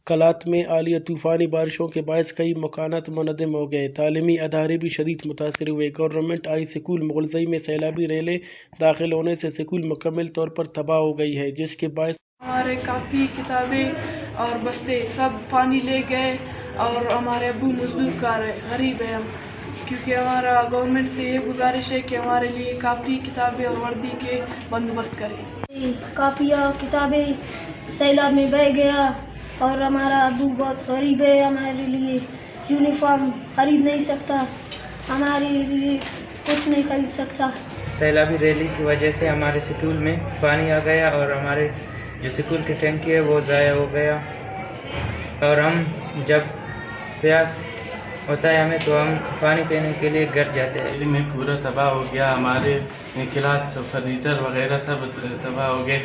کلات میں عالیہ طوفانی بارشوں کے باعث کئی مکانات منہدم ہو گئے۔ تعلیمی ادارے بھی شدید متاثر ہوئے۔ گورنمنٹ ہائی اسکول مغلزئی میں سیلابی ریلیں داخل ہونے سے اسکول مکمل طور پر تباہ ہو گئی ہے، جس کے باعث ہمارے کاپی، کتابیں اور بستے سب پانی لے گئے اور ہمارے ابو مزدور کر رہے، غریب ہیں ہم، کیونکہ ہمارا گورنمنٹ سے یہ گزارش ہے کہ ہمارے لیے کاپی، کتابیں اور وردی کے بندوبست کریں۔ کاپیاں، کتابیں سیلاب میں بہہ گیا اور ہمارا ابو بہت غریب ہے، ہمارے لیے یونیفارم خرید نہیں سکتا، ہمارے لیے کچھ نہیں خرید سکتا۔ سیلابی ریلی کی وجہ سے ہمارے اسکول میں پانی آ گیا اور ہمارے جو اسکول کی ٹینکی ہے وہ ضائع ہو گیا، اور ہم جب پیاس ہوتا ہے ہمیں تو ہم پانی پینے کے لیے گھر جاتے ہیں۔ ریلی میں پورا تباہ ہو گیا، ہمارے کلاس فرنیچر وغیرہ سب تباہ ہو گئے۔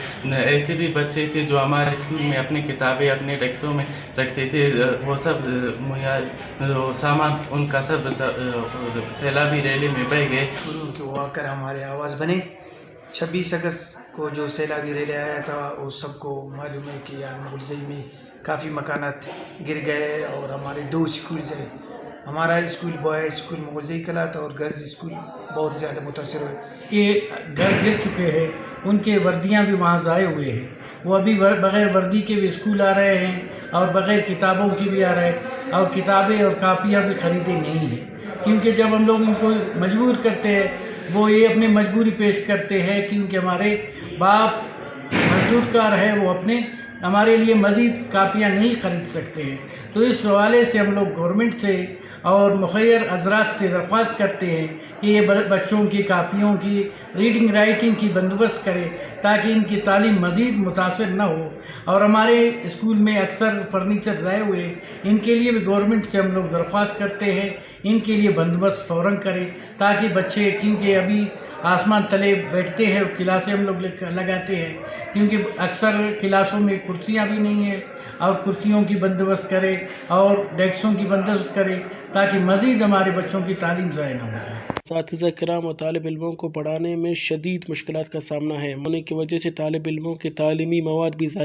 ایسے بھی بچے تھے جو ہمارے اسکول میں اپنی کتابیں اپنے ڈیسکوں میں رکھتے تھے، وہ سب سامان ان کا سب سیلابی ریلی میں بہہ گئے۔ کہ وہ آ کر ہمارے آواز بنے۔ 26 اگست کو جو سیلابی ریلے آیا تھا وہ سب کو معلوم ہے کہ یہاں مغلزئی میں کافی مکانات گر گئے اور ہمارے 2 اسکولز ہیں، ہمارا اسکول بوائے اسکول مغلزئی کلات اور گرلز اسکول بہت زیادہ متاثر ہوئے۔ کہ گھر گر چکے ہیں، ان کے وردیاں بھی وہاں ضائع ہوئے ہیں، وہ ابھی بغیر وردی کے بھی اسکول آ رہے ہیں اور بغیر کتابوں کی بھی آ رہے ہیں، اور کتابیں اور کاپیاں بھی خریدی نہیں ہیں، کیونکہ جب ہم لوگ ان کو مجبور کرتے ہیں وہ یہ اپنی مجبوری پیش کرتے ہیں، کیونکہ ہمارے باپ مزدور کار ہے، وہ اپنے ہمارے لیے مزید کاپیاں نہیں خرید سکتے ہیں۔ تو اس حوالے سے ہم لوگ گورنمنٹ سے اور مخیر حضرات سے درخواست کرتے ہیں کہ یہ بچوں کی کاپیوں کی ریڈنگ رائٹنگ کی بندوبست کرے تاکہ ان کی تعلیم مزید متاثر نہ ہو، اور ہمارے اسکول میں اکثر فرنیچر ضائع ہوئے، ان کے لیے بھی گورنمنٹ سے ہم لوگ درخواست کرتے ہیں ان کے لیے بندوبست فوراً کرے تاکہ بچے، کیونکہ ابھی آسمان تلے بیٹھتے ہیں، کلاسیں ہم لوگ لگاتے ہیں، کیونکہ اکثر کلاسوں میں کرسیاں بھی نہیں ہیں، اور کرسیوں کی بندوبست کرے اور ڈیسکوں کی بندوبست کرے تاکہ مزید ہمارے بچوں کی تعلیم ضائع نہ ہو۔ اساتذہ کرام اور طالب علموں کو پڑھانے میں شدید مشکلات کا سامنا ہے، ہونے کی وجہ سے طالب علموں کے تعلیمی مواد بھی ضائع